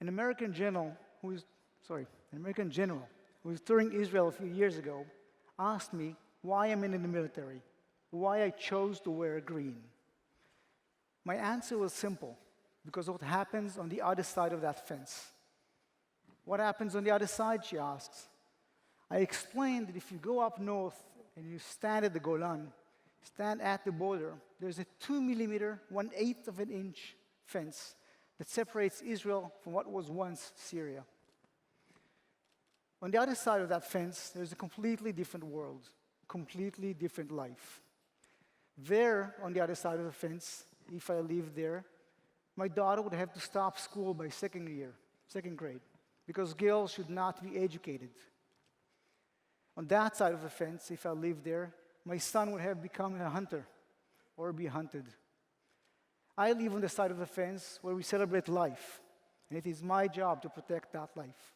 An American general who is, sorry, an American general who was touring Israel a few years ago asked me why I'm in the military, why I chose to wear green. My answer was simple, because of what happens on the other side of that fence. What happens on the other side, she asks. I explained that if you go up north and you stand at the Golan, stand at the border, there's a 2 millimeter, 1/8 of an inch fence that separates Israel from what was once Syria. On the other side of that fence, there's a completely different world, completely different life. There, on the other side of the fence, if I lived there, my daughter would have to stop school by second grade, because girls should not be educated. On that side of the fence, if I lived there, my son would have become a hunter or be hunted. I live on the side of the fence where we celebrate life, and it is my job to protect that life.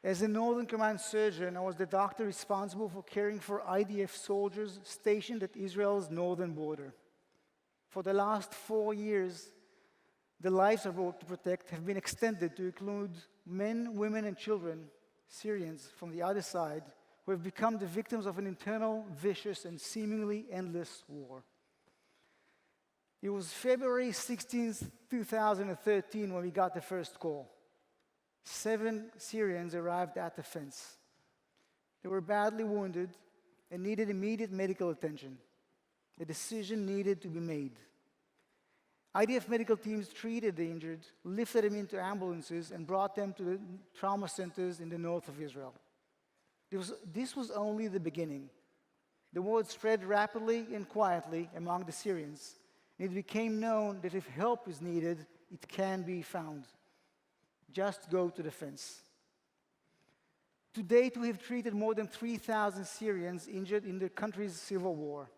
As a Northern Command surgeon, I was the doctor responsible for caring for IDF soldiers stationed at Israel's northern border. For the last 4 years, the lives I work to protect have been extended to include men, women, and children, Syrians from the other side, who have become the victims of an internal, vicious, and seemingly endless war. It was February 16, 2013 when we got the first call. 7 Syrians arrived at the fence. They were badly wounded and needed immediate medical attention. A decision needed to be made. IDF medical teams treated the injured, lifted them into ambulances, and brought them to the trauma centers in the north of Israel. This was only the beginning. The word spread rapidly and quietly among the Syrians, and it became known that if help is needed, it can be found. Just go to the fence. To date, we have treated more than 3,000 Syrians injured in the country's civil war.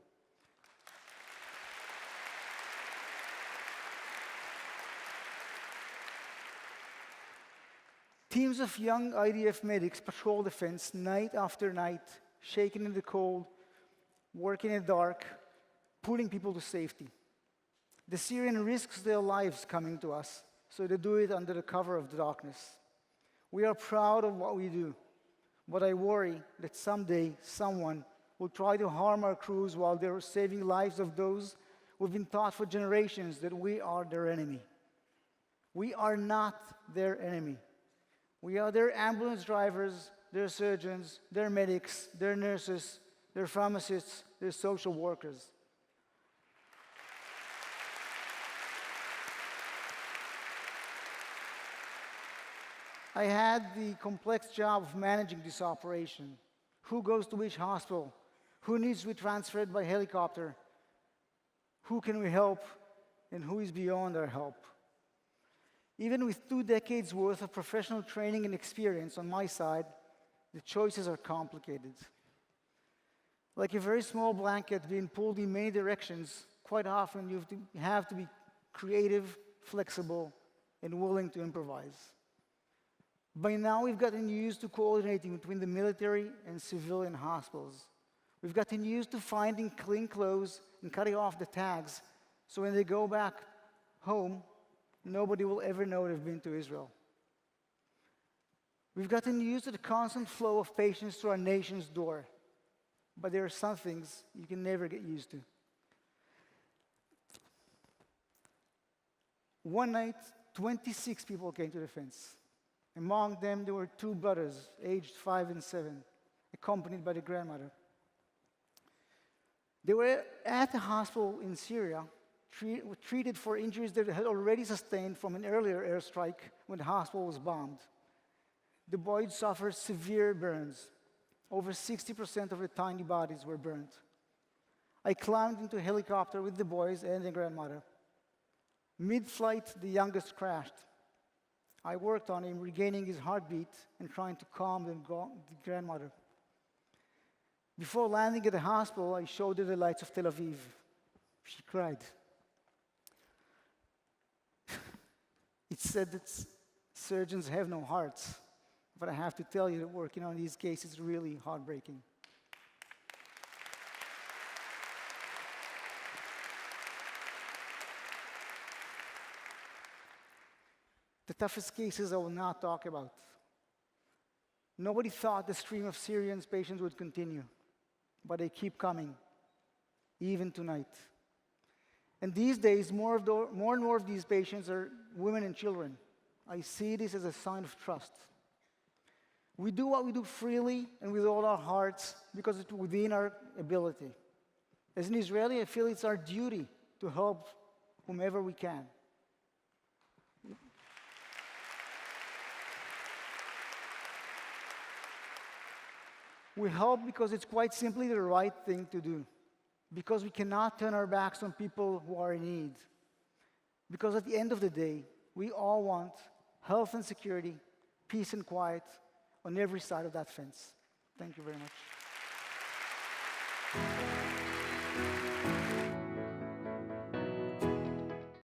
Teams of young IDF medics patrol the fence night after night, shaking in the cold, working in the dark, pulling people to safety. The Syrian risks their lives coming to us, so they do it under the cover of the darkness. We are proud of what we do, but I worry that someday someone will try to harm our crews while they're saving lives of those who've been taught for generations that we are their enemy. We are not their enemy. We are their ambulance drivers, their surgeons, their medics, their nurses, their pharmacists, their social workers. I had the complex job of managing this operation. Who goes to which hospital? Who needs to be transferred by helicopter? Who can we help? And who is beyond our help? Even with 2 decades worth of professional training and experience on my side, the choices are complicated. Like a very small blanket being pulled in many directions, quite often you have to be creative, flexible, and willing to improvise. By now, we've gotten used to coordinating between the military and civilian hospitals. We've gotten used to finding clean clothes and cutting off the tags, so when they go back home, nobody will ever know they've been to Israel. We've gotten used to the constant flow of patients to our nation's door, but there are some things you can never get used to. One night, 26 people came to the fence. Among them, there were 2 brothers, aged 5 and 7, accompanied by the grandmother. They were at a hospital in Syria, treated for injuries they had already sustained from an earlier airstrike when the hospital was bombed. The boys suffered severe burns. Over 60% of their tiny bodies were burnt. I climbed into a helicopter with the boys and the grandmother. Mid-flight, the youngest crashed. I worked on him regaining his heartbeat and trying to calm the grandmother. Before landing at the hospital, I showed her the lights of Tel Aviv. She cried. It's said that surgeons have no hearts, but I have to tell you that working on these cases is really heartbreaking. toughest cases I will not talk about. Nobody thought the stream of Syrian patients would continue, but they keep coming, even tonight. And these days, more and more of these patients are women and children. I see this as a sign of trust. We do what we do freely and with all our hearts because it's within our ability. As an Israeli, I feel it's our duty to help whomever we can. We help because it's quite simply the right thing to do. Because we cannot turn our backs on people who are in need. Because at the end of the day, we all want health and security, peace and quiet on every side of that fence. Thank you very much.